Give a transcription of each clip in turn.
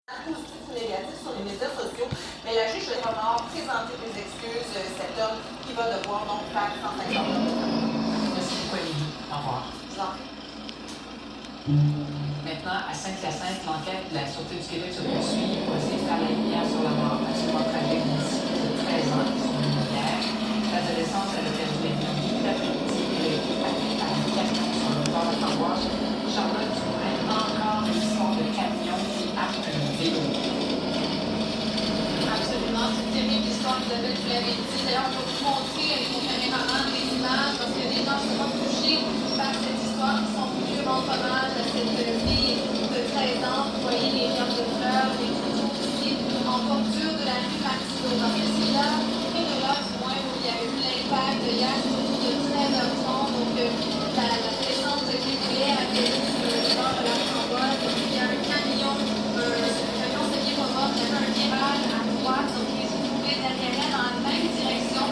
positif ou négatif sur les médias sociaux, mais la juge va devoir présenter des excuses, cet homme qui va devoir donc faire 150 heures. Merci beaucoup, Amélie. Au revoir. Je vous en prie. Maintenant, à Saint-Hyacinthe, l'enquête de la Sûreté du Québec se poursuit pour essayer de faire la lumière sur la mort absolument tragique d'une fille de 13 ans qui sont venus hier. L'adolescente avait perdu la vie l'après-midi et a été happée par un camion sur le bord de la paroisse. Charlotte, tu connais encore l'histoire de camion qui happe un vélo. Absolument, c'est une terrible histoire, Isabelle, vous l'avez dit. D'ailleurs, on va vous montrer avec mon caméraman des images parce qu'il y a des gens qui sont touchés par cette histoire qui sont venus rendre hommage à cette fille de 13 ans. Vous voyez les germes de fleurs, les photos ici en bordure de la rue Martineau. Parce que c'est là, près de là, du moins, où il y avait eu l'impact hier, c'est autour de 13h30. Donc, l'adolescente qui voulait atterrir sur le bord de la Framboise. Il y a un camion, ce qui est pas mort, il y avait un virage à droite, donc il se trouvait derrière elle dans la même direction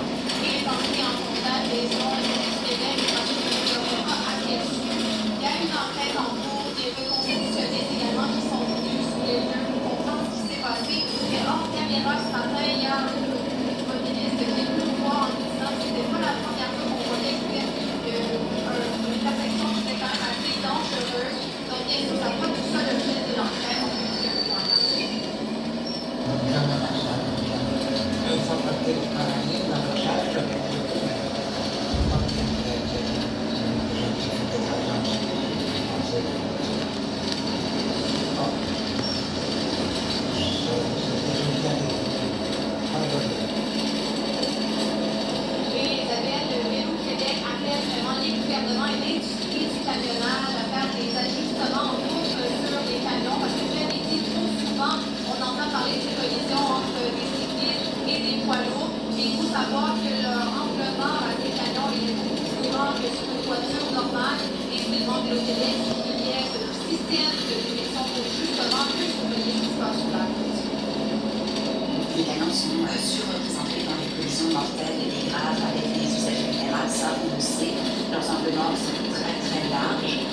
et est entré en contact et selon le Québec, est entré vraiment à quel sujet. Il y a une enquête en cours, des reconstitutionnistes également qui sont venus sous les lieux pour comprendre ce qui s'est passé. Et hors caméra ce matin, il y a un automobiliste qui est venu nous voir en nous disant que c'était pas la première fois qu'on voyait que c'était une intersection qui était quand même assez dangereuse. Donc bien sûr, ça n'a pas tout ça l'objet de l'enquête. Les camions sont surreprésentés dans les collisions mortelles et graves avec les usagers généraux. Ça, on le sait. Leurs angles morts sont très, très larges.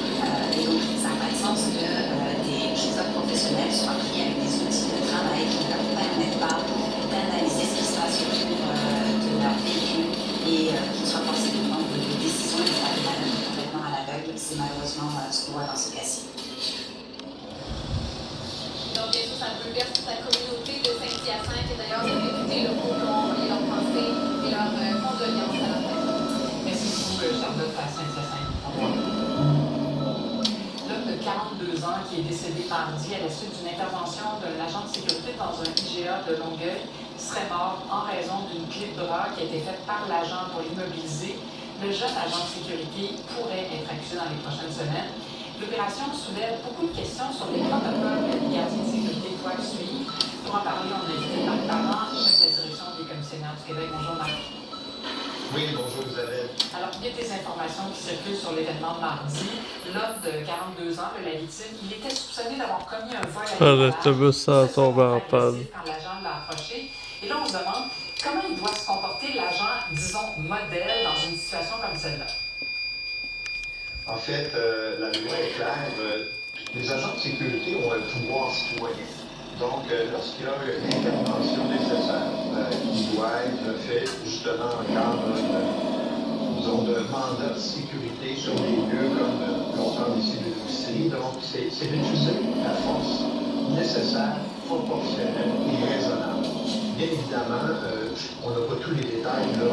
Et donc, ça n'a pas de sens que des pilotes professionnels soient pris avec des outils de travail qui ne leur permettent pas d'analyser ce qui se passe autour de leur véhicule et qu'ils soient forcés de prendre des décisions et de faire des manœuvres complètement à l'aveugle. C'est malheureusement ce qu'on voit dans ce cas-ci. Donc, bien sûr, ça bouleverse toute la communauté de Saint-Hyacinthe et d'ailleurs, les députés locaux qui ont envoyé leurs pensées et leurs condoléances à la famille. Merci beaucoup, Charlotte, à Saint-Hyacinthe. Au revoir. L'homme de 42 ans qui est décédé mardi à la suite d'une intervention d'un agent de sécurité dans un IGA de Longueuil serait mort en raison d'une clé de bras qui a été faite par l'agent pour l'immobiliser. Le jeune agent de sécurité pourrait être accusé dans les prochaines semaines. L'opération soulève beaucoup de questions sur les protocoles que les gardiens de sécurité doivent suivre. Pour en parler, on a invité Marc Parent, chef de la direction des commissionnaires du Québec. Bonjour Marc. Oui, bonjour Isabelle. Alors, il y a des informations qui circulent sur l'événement de mardi. L'homme de 42 ans, la victime, il était soupçonné d'avoir commis un vol à l'autobus a tombé en panne. Quand l'agent l'a approché. Et là, on se demande comment il doit se comporter l'agent, disons, modèle dans une situation comme celle-là. En fait, la loi est claire. Les agents de sécurité ont un pouvoir citoyen. Donc, lorsqu'il y a une intervention nécessaire qui doit être faite justement en cadre d'un mandat de sécurité sur des lieux comme l'on parle ici de l'épicerie, donc c'est d'utiliser la force nécessaire, proportionnelle et raisonnable. Bien évidemment, on n'a pas tous les détails de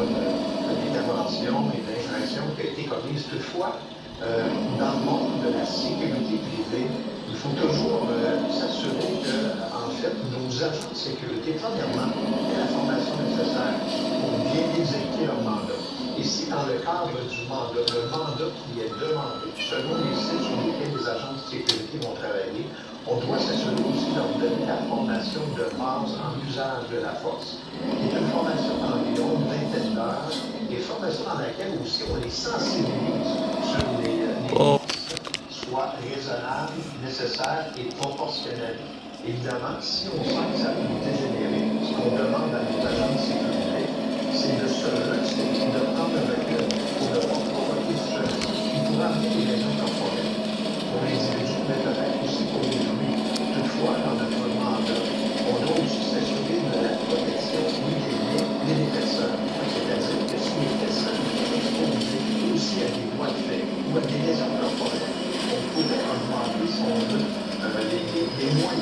l'intervention et de l'infraction qui a été commise. Toutefois, dans le monde de la sécurité privée, il faut toujours s'assurer que, en fait, nos agents de sécurité, premièrement, aient la formation nécessaire pour bien exécuter leur mandat. Et si dans le cadre du mandat, le mandat qui est demandé, selon les sites sur lesquels les agents de sécurité vont travailler, on doit s'assurer aussi de leur donner la formation de base en usage de la force. C'est une formation d'environ une vingtaine d'heures, et formation dans laquelle aussi on les sensibilise sur les soit raisonnable, nécessaire et proportionnel. Évidemment, si on sent que ça peut dégénérer, ce qu'on demande à nos agents de sécurité, c'est de se retirer, de prendre le recul pour ne pas provoquer ce qui pourrait amener des lésions corporelles pour l'individu, mais peut-être aussi pour les humains. Toutefois, dans notre mandat,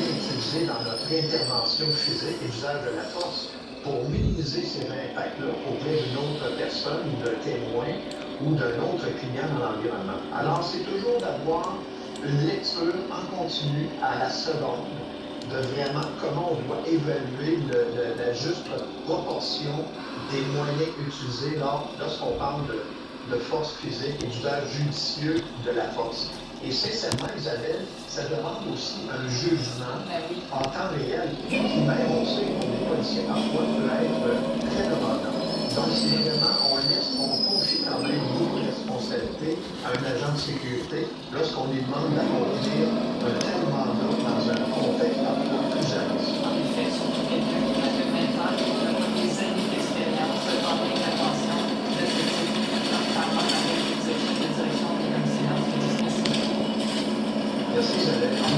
utilisé dans notre intervention physique et l'usage de la force pour minimiser ces impacts-là auprès d'une autre personne ou d'un témoin ou d'un autre client dans l'environnement. Alors, c'est toujours d'avoir une lecture en continu à la seconde de vraiment comment on doit évaluer la juste proportion des moyens utilisés lorsqu'on parle de force physique et d'usage judicieux de la force. Et sincèrement, Isabelle, ça demande aussi un jugement en temps réel, qui même, on sait, pour les policiers, parfois, peut être très demandant. Donc, c'est vraiment, on confie quand même beaucoup de responsabilités à un agent de sécurité lorsqu'on lui demande d'accomplir un tel mandat dans un contexte parfois plus à risque. En effet, surtout quelqu'un qui a fait 20 ans et qui a des années d'expérience dans l'intervention de ce type, notamment avec l'exécutif de direction des commissariats de justice. Merci, Isabelle.